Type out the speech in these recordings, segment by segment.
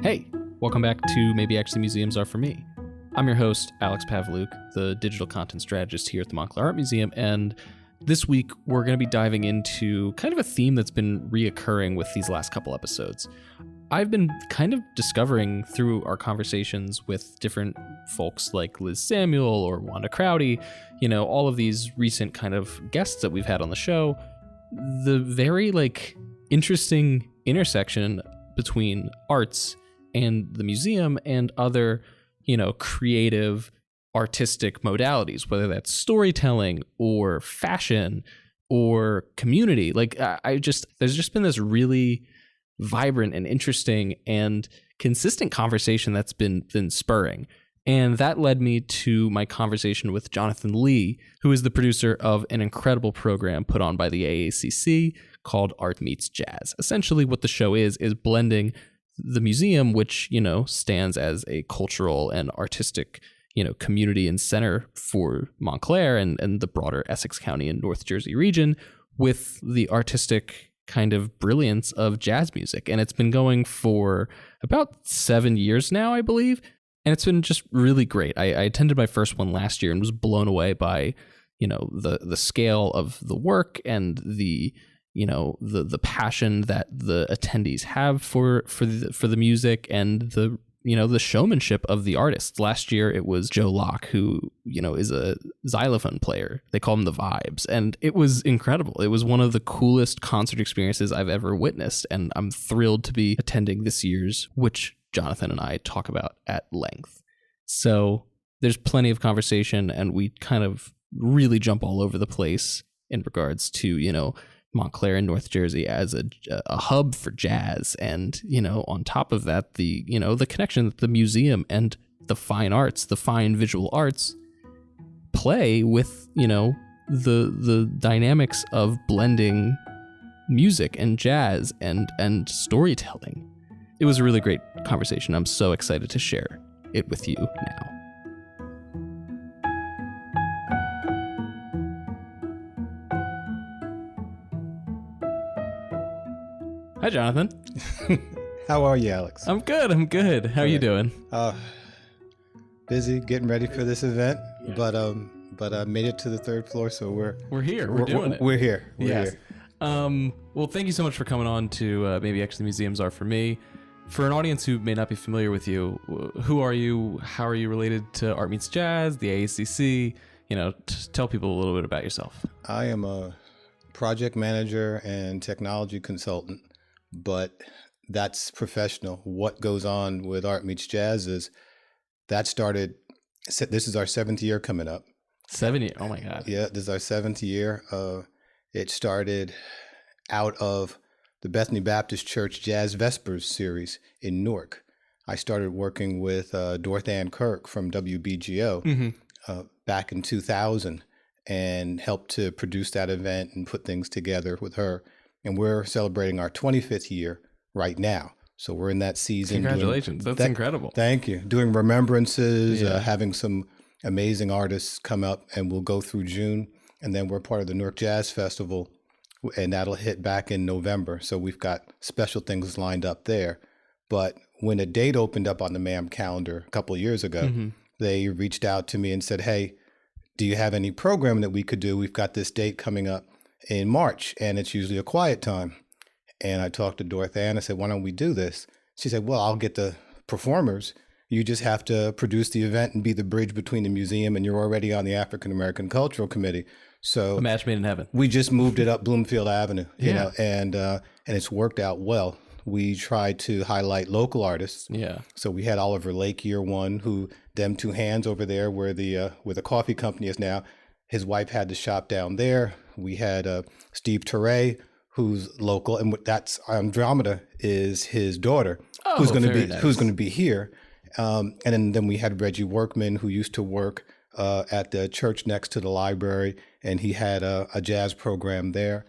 Hey, welcome back to Maybe Actually Museums Are For Me. I'm your host, Alex Pavljuk, the digital content strategist here at the Montclair Art Museum, and this week we're going to be diving into kind of a theme that's been reoccurring with these last couple episodes. I've been kind of discovering through our conversations with different folks like Liz Samuel or Wanda Crowdy, all of these recent kind of guests that we've had on the show, the very interesting intersection between arts and the museum and other, creative artistic modalities, whether that's storytelling or fashion or community. There's just been this really vibrant and interesting and consistent conversation that's been spurring. And that led me to my conversation with Jonathan Lee, who is the producer of an incredible program put on by the AACC called Art Meets Jazz. Essentially what the show is blending the museum, which, stands as a cultural and artistic, community and center for Montclair and the broader Essex County and North Jersey region, with the artistic kind of brilliance of jazz music. And it's been going for about 7 years now, I believe. And it's been just really great. I attended my first one last year and was blown away by, the scale of the work and the passion that the attendees have for the music and the showmanship of the artists. Last year it was Joe Locke, who is a xylophone player. They call him the Vibes, and it was incredible. It was one of the coolest concert experiences I've ever witnessed, and I'm thrilled to be attending this year's, which Jonathan and I talk about at length. So there's plenty of conversation, and we kind of really jump all over the place in regards to Montclair in North Jersey as a hub for jazz, and on top of that, the connection that the museum and the fine arts, the fine visual arts, play with the dynamics of blending music and jazz and storytelling. It was a really great conversation. I'm so excited to share it with you now. Hi, Jonathan. How are you, Alex? I'm good. How are you doing? Busy getting ready for this event, but I made it to the third floor, so we're here. We're doing it. We're here. Well, thank you so much for coming on to Maybe Actually Museums Are For Me. For an audience who may not be familiar with you, who are you? How are you related to Art Meets Jazz, the AACC? Tell people a little bit about yourself. I am a project manager and technology consultant, but that's professional. What goes on with Art Meets Jazz is that started, this is our 7th year coming up. 7 years? Oh my God. Yeah, this is our 7th year. It started out of the Bethany Baptist Church Jazz Vespers series in Newark. I started working with Dorothy Kirk from WBGO back in 2000 and helped to produce that event and put things together with her. And we're celebrating our 25th year right now. So we're in that season. Congratulations. That's incredible. Thank you. Doing remembrances, having some amazing artists come up, and we'll go through June. And then we're part of the Newark Jazz Festival, and that'll hit back in November. So we've got special things lined up there. But when a date opened up on the MAM calendar a couple of years ago, they reached out to me and said, hey, do you have any programming that we could do? We've got this date coming up in March, and it's usually a quiet time. And I talked to Dorothy and I said, why don't we do this? She said, well, I'll get the performers. You just have to produce the event and be the bridge between the museum, and you're already on the African American Cultural Committee. So a match made in heaven. We just moved it up Bloomfield Avenue, and it's worked out well. We tried to highlight local artists. Yeah. So we had Oliver Lake year one, who them two hands over there where the coffee company is now. His wife had the shop down there. We had Steve Teray, who's local, and that's Andromeda is his daughter, who's going to be here. And then we had Reggie Workman, who used to work at the church next to the library, and he had a jazz program there.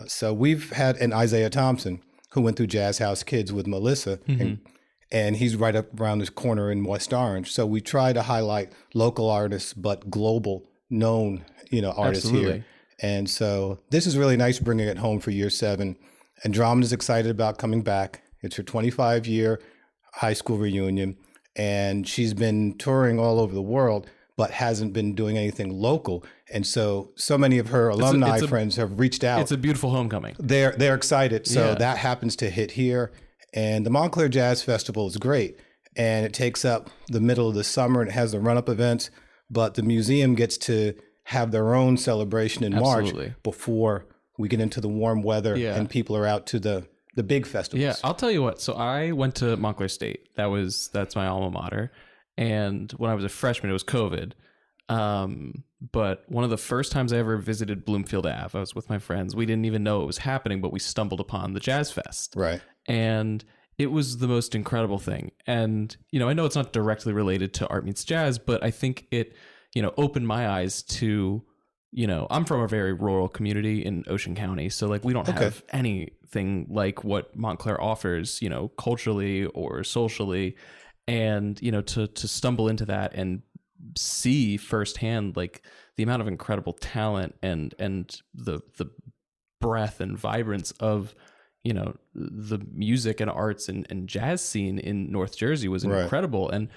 So we've had an Isaiah Thompson, who went through Jazz House Kids with Melissa, and he's right up around this corner in West Orange. So we try to highlight local artists, but global known, artists here. And so this is really nice, bringing it home for year 7. Andromeda's excited about coming back. It's her 25 year high school reunion, and she's been touring all over the world, but hasn't been doing anything local. And so many of her alumni friends have reached out. It's a beautiful homecoming. They're excited. So that happens to hit here. And the Montclair Jazz Festival is great. And it takes up the middle of the summer and it has the run-up events. But the museum gets to have their own celebration in March before we get into the warm weather and people are out to the big festivals. Yeah, I'll tell you what. So I went to Montclair State. That's my alma mater. And when I was a freshman, it was COVID. But one of the first times I ever visited Bloomfield Ave, I was with my friends. We didn't even know it was happening, but we stumbled upon the Jazz Fest. Right. And it was the most incredible thing. And, I know it's not directly related to Art Meets Jazz, but I think it, opened my eyes to, I'm from a very rural community in Ocean County. So like we don't have anything like what Montclair offers, culturally or socially. And, to stumble into that and see firsthand, like the amount of incredible talent and the breadth and vibrance of, the music and arts and jazz scene in North Jersey was incredible. And,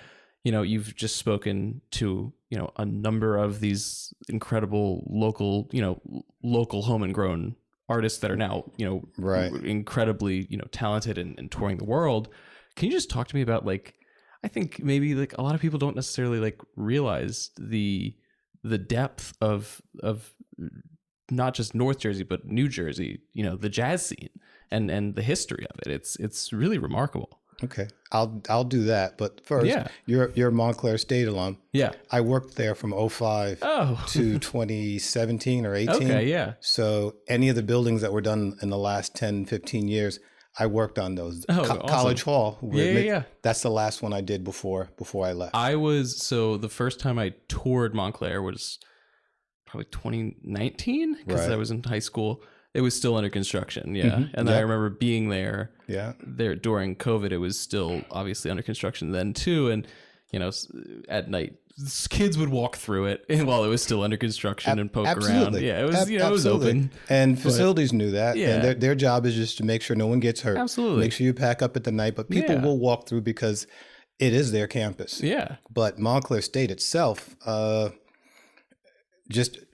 you've just spoken to, a number of these incredible local homegrown artists that are now, incredibly, talented and touring the world. Can you just talk to me about like, I think maybe like a lot of people don't necessarily like realize the depth of not just North Jersey, but New Jersey, the jazz scene and the history of it. It's really remarkable. Okay. I'll do that. But first, you're a Montclair State alum. Yeah. I worked there from 2005 to 2017 or 18. Okay, yeah. So any of the buildings that were done in the last 10, 15 years, I worked on those. Awesome. College Hall. Yeah. That's the last one I did before I left. The first time I toured Montclair was probably 2019 because I was in high school. It was still under construction. Yeah. Mm-hmm. And I remember being there. Yeah. There during COVID, it was still obviously under construction then too. And, at night, kids would walk through it while it was still under construction and poke around. Yeah, it was, it was open. And facilities knew that. Yeah. And their job is just to make sure no one gets hurt. Absolutely. Make sure you pack up at the night. But people will walk through because it is their campus. Yeah. But Montclair State itself,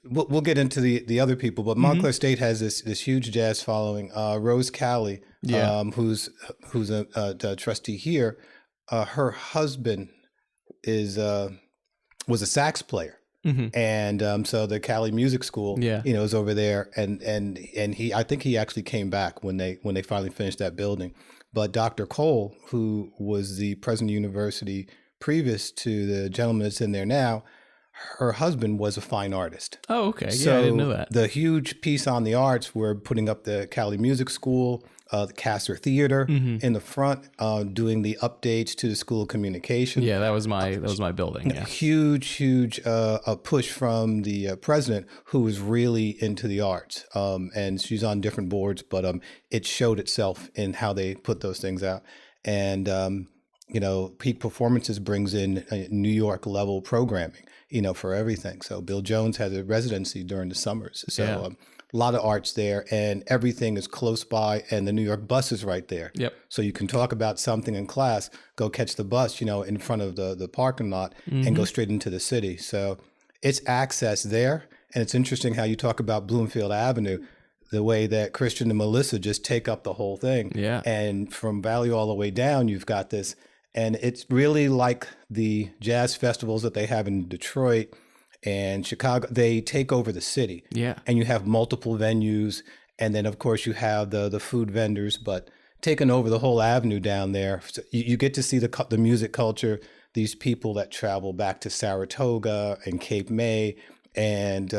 we'll get into the other people, but Montclair State has this huge jazz following. Rose Calley, who's a trustee here, her husband was a sax player, and so the Cali Music School, is over there, and I think he actually came back when they finally finished that building. But Dr. Cole, who was the president of the university previous to the gentleman that's in there now, her husband was a fine artist. Oh, okay. So I didn't know that. The huge piece on the arts, we're putting up the Cali Music School, the Castor Theater in the front, doing the updates to the School of Communication. Yeah, that was my building. Yeah. Huge a push from the president, who was really into the arts. And she's on different boards, but it showed itself in how they put those things out. And Peak Performances brings in New York level programming, for everything. So Bill Jones has a residency during the summers. So a lot of arts there, and everything is close by, and the New York bus is right there. Yep. So you can talk about something in class, go catch the bus, in front of the parking lot and go straight into the city. So it's access there. And it's interesting how you talk about Bloomfield Avenue, the way that Christian and Melissa just take up the whole thing. Yeah. And from Valley all the way down, you've got this. And it's really like the jazz festivals that they have in Detroit and Chicago. They take over the city. Yeah. And you have multiple venues. And then, of course, you have the food vendors, but taking over the whole avenue down there. So you get to see the music culture, these people that travel back to Saratoga and Cape May and,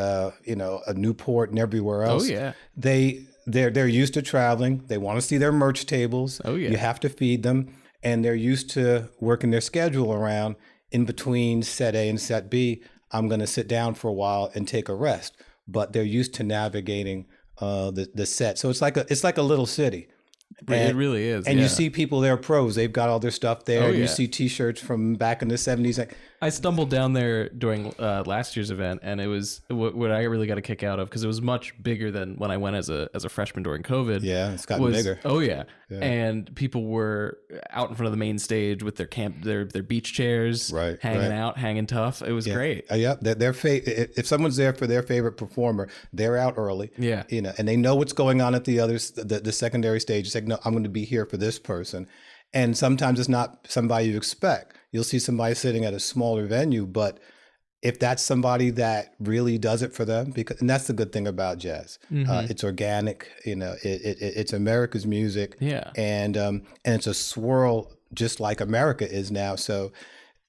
Newport and everywhere else. Oh, yeah. They're used to traveling. They want to see their merch tables. Oh, yeah. You have to feed them. And they're used to working their schedule around in between set A and set B. I'm going to sit down for a while and take a rest. But they're used to navigating the set. So it's like a little city. It really is. And you see people there, pros, they've got all their stuff there. And you see T-shirts from back in the 70s. I stumbled down there during last year's event, and it was what I really got a kick out of, because it was much bigger than when I went as a freshman during COVID. Yeah, it's gotten bigger. Oh yeah. And people were out in front of the main stage with their beach chairs, hanging out, hanging tough. It was great. If someone's there for their favorite performer, they're out early. Yeah, and they know what's going on at the others, the secondary stage. It's like, no, I'm going to be here for this person. And sometimes it's not somebody you expect. You'll see somebody sitting at a smaller venue, but if that's somebody that really does it for them, and that's the good thing about jazz. It's organic, it's America's music. Yeah. And it's a swirl just like America is now. So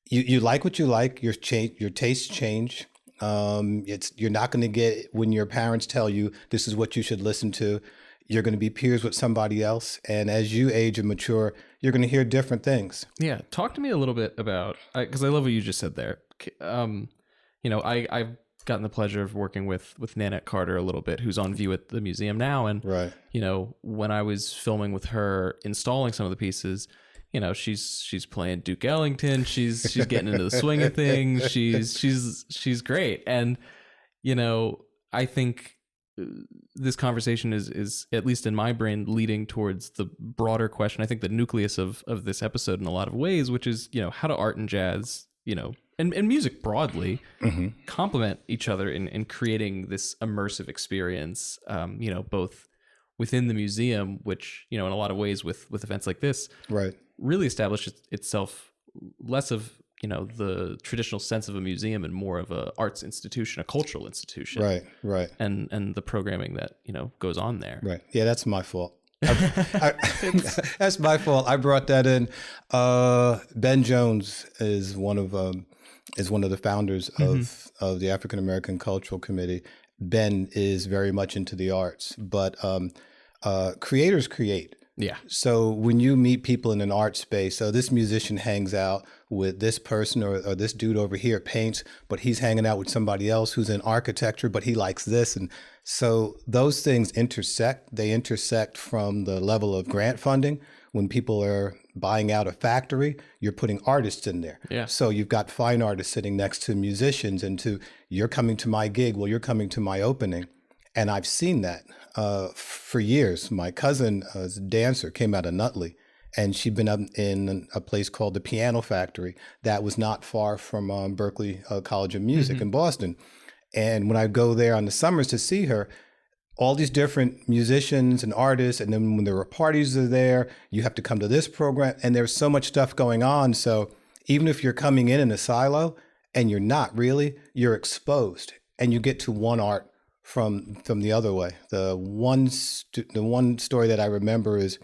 you like what you like, your tastes change. You're not going to get, when your parents tell you this is what you should listen to, you're going to be peers with somebody else. And as you age and mature, you're going to hear different things. Yeah. Talk to me a little bit about, because I love what you just said there. I've gotten the pleasure of working with Nanette Carter a little bit, who's on view at the museum now. And, when I was filming with her, installing some of the pieces, she's playing Duke Ellington. She's getting into the swing of things. She's great. And, I think this conversation is, at least in my brain, leading towards the broader question. I think the nucleus of this episode in a lot of ways, which is, how do art and jazz, and music broadly complement each other in creating this immersive experience, both within the museum, which, in a lot of ways with events like this, really established itself less of, the traditional sense of a museum and more of a arts institution, a cultural institution. Right. And the programming that, goes on there. Right. Yeah, that's my fault. That's my fault. I brought that in. Ben Jones is one of the founders of the African American Cultural Committee. Ben is very much into the arts, but creators create. Yeah. So when you meet people in an art space, so this musician hangs out with this person, or this dude over here paints, but he's hanging out with somebody else who's in architecture, but he likes this. And so those things intersect. They intersect from the level of grant funding. When people are buying out a factory, you're putting artists in there. Yeah. So you've got fine artists sitting next to musicians, and you're coming to my gig, well, you're coming to my opening. And I've seen that for years. My cousin, a dancer, came out of Nutley, and she'd been up in a place called the Piano Factory that was not far from Berkeley College of Music in Boston. And when I go there on the summers to see her, all these different musicians and artists, and then when there were parties are there, you have to come to this program, and there's so much stuff going on. So even if you're coming in a silo, and you're not really, you're exposed, and you get to one art from the other way. The one story that I remember is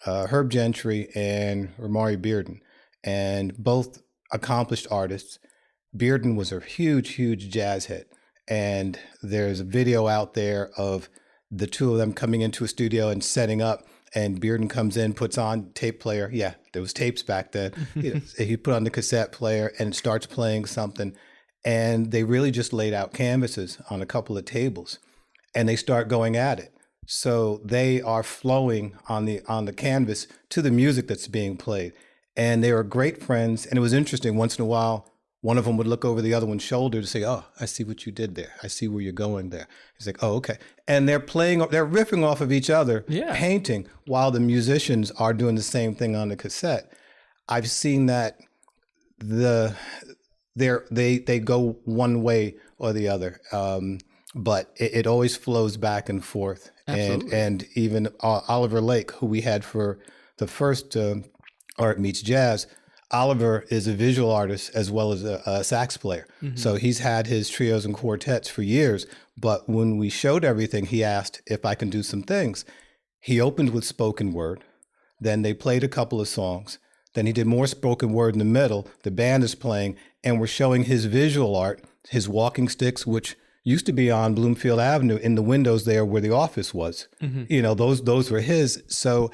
Herb Gentry and Ramari Bearden, and both accomplished artists. Bearden was a huge jazz hit, and there's a video out there of the two of them coming into a studio and setting up, and Bearden comes in, puts on tape player. Yeah, there was tapes back then. He put on the cassette player and starts playing something. And they really just laid out canvases on a couple of tables, and they start going at it. So they are flowing on the canvas to the music that's being played. And they were great friends. And it was interesting. Once in a while, one of them would look over the other one's shoulder to say, "Oh, I see what you did there. I see where you're going there." He's like, "Oh, okay." And they're riffing off of each other, painting, while the musicians are doing the same thing on the cassette. I've seen that they go one way or the other, but it always flows back and forth. Absolutely. And even Oliver Lake, who we had for the first Art Meets Jazz, Oliver is a visual artist as well as a sax player. So he's had his trios and quartets for years. But when we showed everything, he asked if I can do some things. He opened with spoken word. Then they played a couple of songs. Then he did more spoken word in the middle. The band is playing, and we're showing his visual art, his walking sticks, which used to be on Bloomfield Avenue in the windows there where the office was. Those were his. So,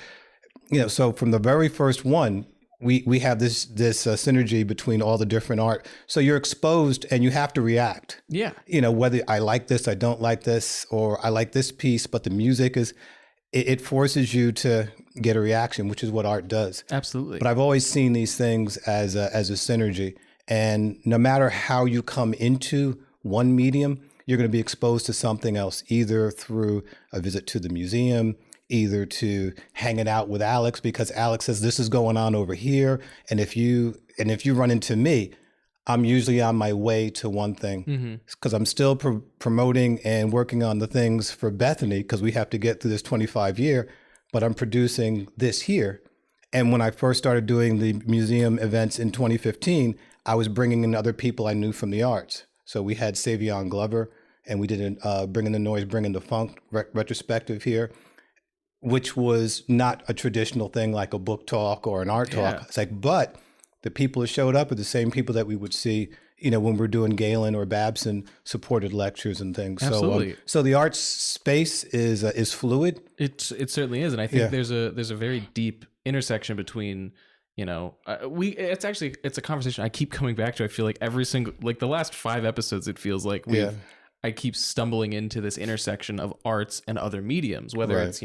so from the very first one, we have this synergy between all the different art. So you're exposed and you have to react. Yeah. Whether I like this, I don't like this, or I like this piece, but the music is, it forces you to get a reaction, which is what art does. Absolutely. But I've always seen these things as a synergy. And no matter how you come into one medium, you're going to be exposed to something else, either through a visit to the museum, either to hanging out with Alex because Alex says this is going on over here. And if you run into me, I'm usually on my way to one thing because I'm still promoting and working on the things for Bethany because we have to get through this 25 year, but I'm producing this here. And when I first started doing the museum events in 2015, I was bringing in other people I knew from the arts. So we had Savion Glover, and we did Bringing the Noise, Bringing the Funk retrospective here, which was not a traditional thing like a book talk or an art talk. It's like, but the people who showed up are the same people that we would see, when we're doing Galen or Babson supported lectures and things. Absolutely. So the arts space is fluid. It certainly is, and I think there's a very deep intersection between. It's a conversation I keep coming back to. I feel like every single, like the last 5 episodes, it feels like I keep stumbling into this intersection of arts and other mediums, whether it's,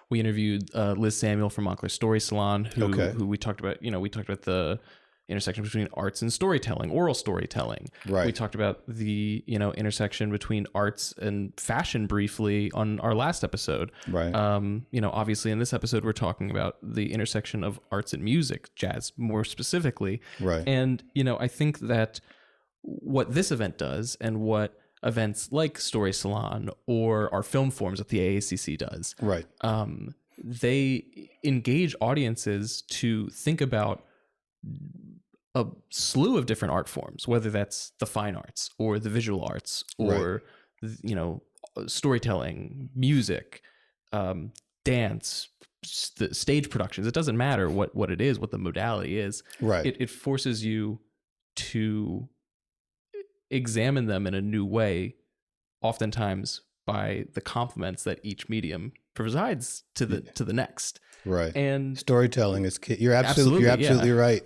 we interviewed Liz Samuel from Montclair Story Salon, who we talked about, we talked about the intersection between arts and storytelling, oral storytelling. Right. We talked about the, intersection between arts and fashion briefly on our last episode. Right. Obviously in this episode, we're talking about the intersection of arts and music, jazz more specifically. Right. And, I think that what this event does and what events like Story Salon or our film forums that the AACC does, right. They engage audiences to think about a slew of different art forms, whether that's the fine arts or the visual arts or, storytelling, music, dance, the stage productions. It doesn't matter what it is, what the modality is. Right. It forces you to examine them in a new way, oftentimes by the complements that each medium provides to the next. Right. And storytelling is key. You're absolutely right.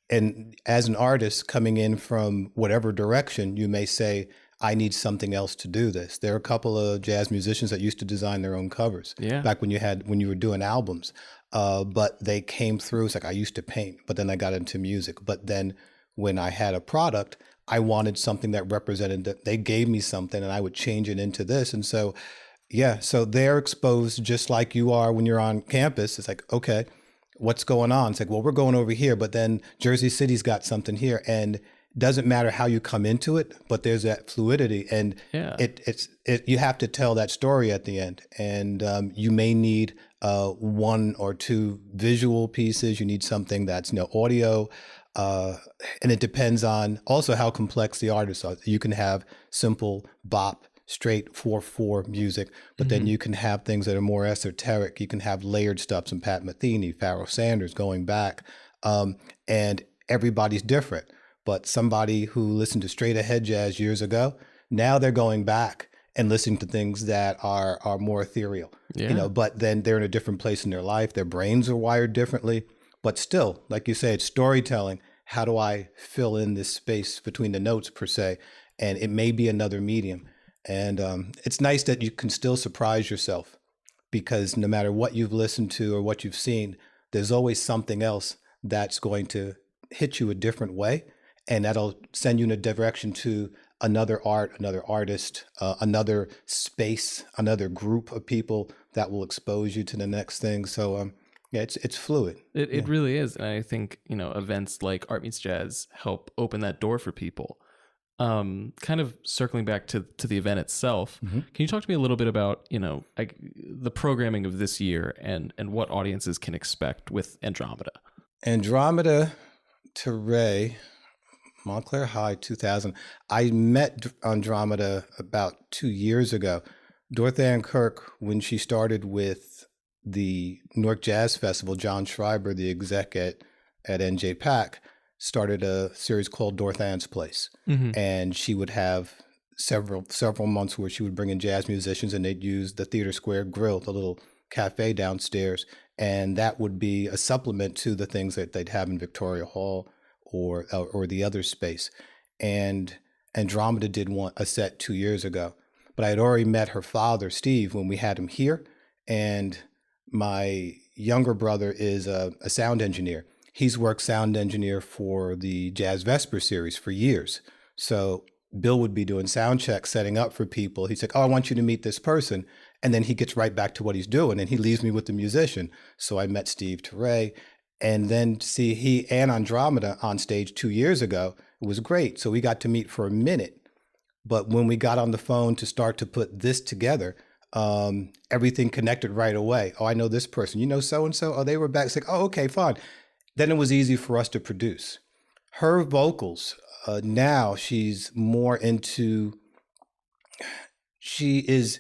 And as an artist coming in from whatever direction, you may say, I need something else to do this. There are a couple of jazz musicians that used to design their own covers back when you were doing albums. But they came through. It's like, I used to paint, but then I got into music. But then when I had a product, I wanted something that represented that. They gave me something and I would change it into this. And so, so they're exposed just like you are when you're on campus. It's like, okay, what's going on? It's like, well, we're going over here, but then Jersey City's got something here. And it doesn't matter how you come into it, but there's that fluidity. And you have to tell that story at the end. And you may need 1 or 2 visual pieces. You need something that's audio. And it depends on also how complex the artists are. You can have simple bop, straight 4/4 music, but then you can have things that are more esoteric. You can have layered stuff, some Pat Metheny, Pharoah Sanders going back, and everybody's different. But somebody who listened to straight ahead jazz years ago, now they're going back and listening to things that are more ethereal. But then they're in a different place in their life. Their brains are wired differently. But still, like you say, it's storytelling. How do I fill in this space between the notes per se? And it may be another medium. And it's nice that you can still surprise yourself because no matter what you've listened to or what you've seen, there's always something else that's going to hit you a different way. And that'll send you in a direction to another art, another artist, another space, another group of people that will expose you to the next thing. So, it's fluid. It really is. And I think, events like Art Meets Jazz help open that door for people. Kind of circling back to the event itself, can you talk to me a little bit about, the programming of this year and what audiences can expect with Andromeda? Andromeda, Teray, Montclair High 2000. I met Andromeda about 2 years ago. Dorothy Kirk, when she started with the Newark Jazz Festival, John Schreiber, the exec at NJPAC, started a series called Dorothy's Place. And she would have several months where she would bring in jazz musicians and they'd use the Theater Square Grill, the little cafe downstairs. And that would be a supplement to the things that they'd have in Victoria Hall or the other space. And Andromeda did a set 2 years ago. But I had already met her father, Steve, when we had him here. And my younger brother is a sound engineer. He's worked sound engineer for the Jazz Vesper series for years. So Bill would be doing sound checks, setting up for people. He's like, oh, I want you to meet this person. And then he gets right back to what he's doing, and he leaves me with the musician. So I met Steve Teray, and then see he and Andromeda on stage 2 years ago. It was great. So we got to meet for a minute. But when we got on the phone to start to put this together, everything connected right away. Oh, I know this person. You know so-and-so? Oh, they were back. It's like, oh, okay, fine. Then it was easy for us to produce. Her vocals, now she's more into, she is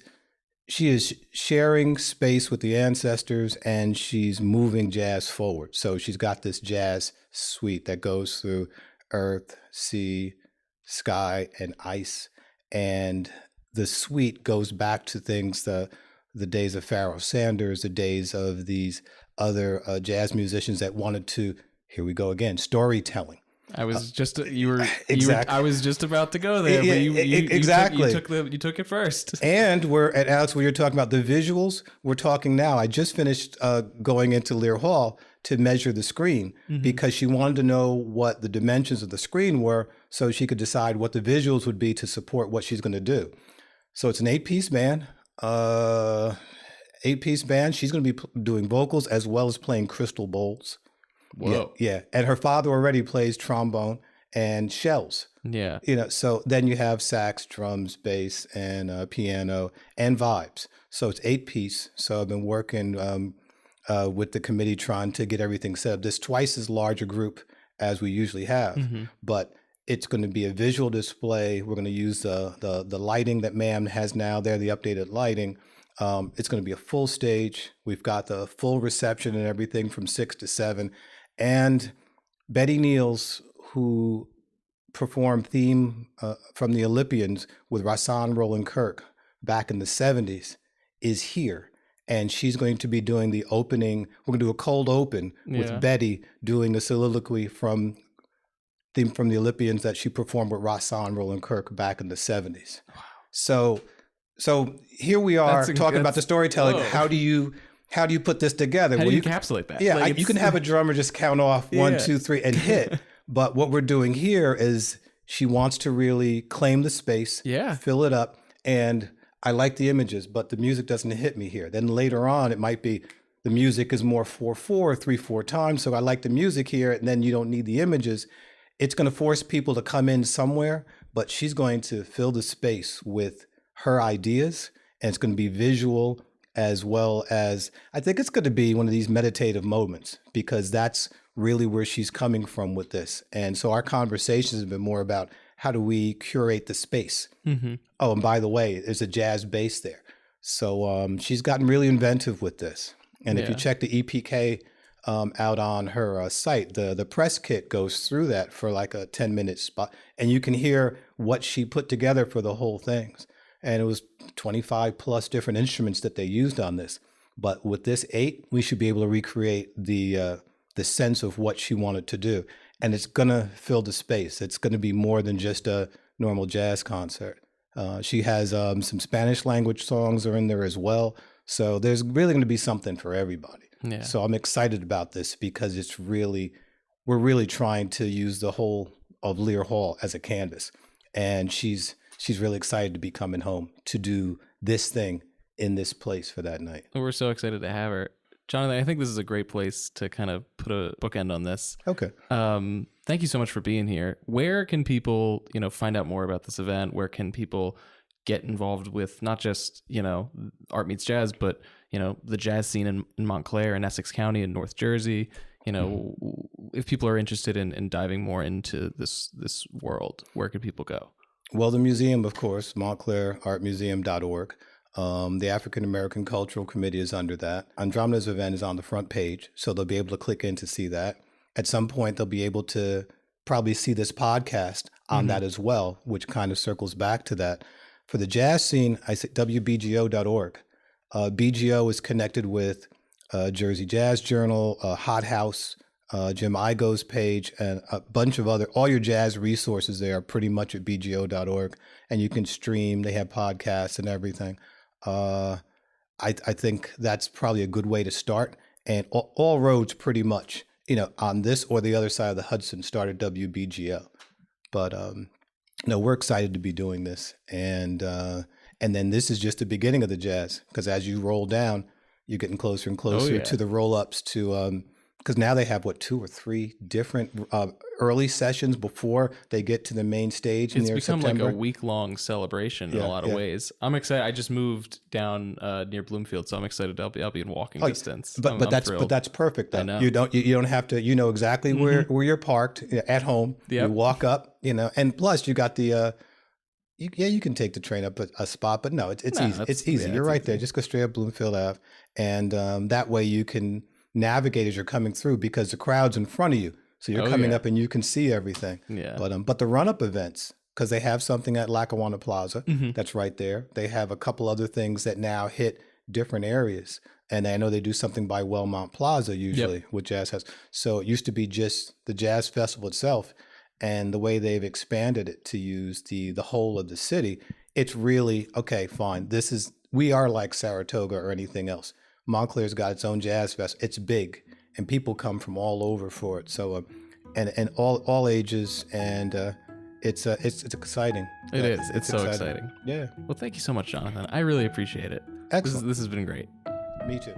sharing space with the ancestors, and she's moving jazz forward. So she's got this jazz suite that goes through earth, sea, sky, and ice. And the suite goes back to things, the days of Pharoah Sanders, the days of these other jazz musicians that wanted to, here we go again, storytelling. I was just exactly. Exactly. I was just about to go there, but exactly. You took it first. And we're at Alex, when you're talking about the visuals, we're talking now. I just finished going into Lear Hall to measure the screen because she wanted to know what the dimensions of the screen were, so she could decide what the visuals would be to support what she's going to do. So it's an 8-piece band. 8-piece band. She's going to be doing vocals as well as playing crystal bowls. Whoa. Yeah. And her father already plays trombone and shells. Yeah. So then you have sax, drums, bass, and piano and vibes. So it's 8-piece. So I've been working with the committee trying to get everything set up. This twice as large a group as we usually have, but it's going to be a visual display. We're going to use the lighting that MAM has now there, the updated lighting. It's going to be a full stage. We've got the full reception and everything from 6 to 7. And Betty Niels, who performed theme from the Olympians with Rahsaan Roland Kirk back in the 70s, is here. And she's going to be doing the opening. We're going to do a cold open with Betty doing the soliloquy from theme from the Olympians that she performed with Rahsaan Roland Kirk back in the 70s. Wow. So here we are talking about the storytelling. Whoa. How do you put this together? How do you encapsulate that? Yeah, you can have a drummer just count off 1, 2, 3 and hit. But what we're doing here is she wants to really claim the space, fill it up. And I like the images, but the music doesn't hit me here. Then later on, it might be the music is more 4/4, 3/4 times. So I like the music here, and then you don't need the images. It's going to force people to come in somewhere, but she's going to fill the space with her ideas, and it's going to be visual as well as, I think it's going to be one of these meditative moments, because that's really where she's coming from with this. And so our conversations have been more about how do we curate the space? Oh, and by the way, there's a jazz bass there. So she's gotten really inventive with this. And if you check the EPK out on her site, the press kit goes through that for like a 10-minute spot. And you can hear what she put together for the whole things. And it was 25 plus different instruments that they used on this. But with this 8, we should be able to recreate the sense of what she wanted to do. And it's going to fill the space. It's going to be more than just a normal jazz concert. She has some Spanish language songs are in there as well. So there's really going to be something for everybody. Yeah. So I'm excited about this because we're really trying to use the whole of Lear Hall as a canvas. And she's really excited to be coming home to do this thing in this place for that night. We're so excited to have her. Jonathan, I think this is a great place to kind of put a bookend on this. Okay. Thank you so much for being here. Where can people, find out more about this event? Where can people get involved with not just, Art Meets Jazz, but, the jazz scene in Montclair and Essex County in North Jersey? If people are interested in diving more into this world, where can people go? Well, the museum, of course, montclairatmuseum.org. The African American Cultural Committee is under that. Andromeda's event is on the front page, so they'll be able to click in to see that. At some point, they'll be able to probably see this podcast on that as well, which kind of circles back to that. For the jazz scene, I say wbgo.org. BGO is connected with Jersey Jazz Journal, Hot House, Jim Igo's page, and a bunch of all your jazz resources there are pretty much at bgo.org. And you can stream, they have podcasts and everything. I think that's probably a good way to start. And all roads pretty much, on this or the other side of the Hudson start at WBGO. But no, we're excited to be doing this. And then this is just the beginning of the jazz, because as you roll down, you're getting closer and closer to the roll-ups to because now they have 2 or 3 different early sessions before they get to the main stage. It's become September. Like a week-long celebration in a lot of ways. I'm excited. I just moved down near Bloomfield, so I'm excited. I'll be in walking distance. But that's perfect. Though. I know. You don't have to. You know exactly where you're parked at home. Yep. You walk up. And plus you got the. You can take the train up a spot, but no, it's easy. It's easy. You're right there. Just go straight up Bloomfield Ave, and that way you can navigate as you're coming through, because the crowd's in front of you, so you're coming up and you can see everything. Yeah. But the run-up events, because they have something at Lackawanna Plaza that's right there. They have a couple other things that now hit different areas, and I know they do something by Wellmont Plaza usually with Jazz House. So it used to be just the Jazz Festival itself. And the way they've expanded it to use the whole of the city, it's really, okay, fine. We are like Saratoga or anything else. Montclair's got its own jazz fest. It's big, and people come from all over for it. So, and all ages, and it's exciting. It is. It's so exciting. Yeah. Well, thank you so much, Jonathan. I really appreciate it. Excellent. This has been great. Me too.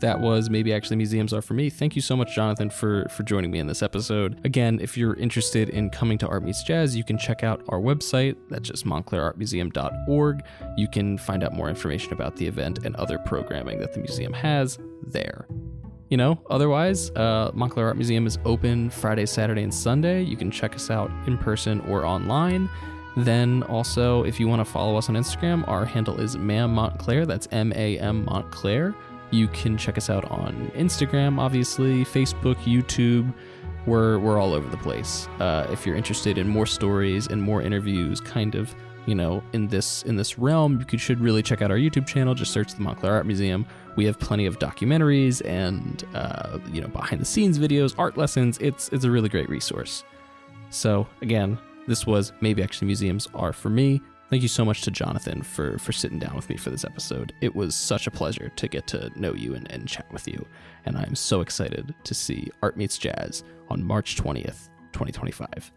That was Maybe Actually Museums Are For Me. Thank you so much, Jonathan, for joining me in this episode. Again, if you're interested in coming to Art Meets Jazz, you can check out our website. That's just montclairartmuseum.org. You can find out more information about the event and other programming that the museum has there. Otherwise, Montclair Art Museum is open Friday, Saturday, and Sunday. You can check us out in person or online. Then also, if you want to follow us on Instagram, our handle is MAM_Montclair. That's MAM Montclair. You can check us out on Instagram, obviously, Facebook, YouTube. We're all over the place. If you're interested in more stories and more interviews, kind of, in this realm, you should really check out our YouTube channel. Just search the Montclair Art Museum. We have plenty of documentaries and behind the scenes videos, art lessons. It's a really great resource. So again, this was Maybe Actually Museums Are For Me. Thank you so much to Jonathan for sitting down with me for this episode. It was such a pleasure to get to know you and chat with you. And I'm so excited to see Art Meets Jazz on March 20th, 2025.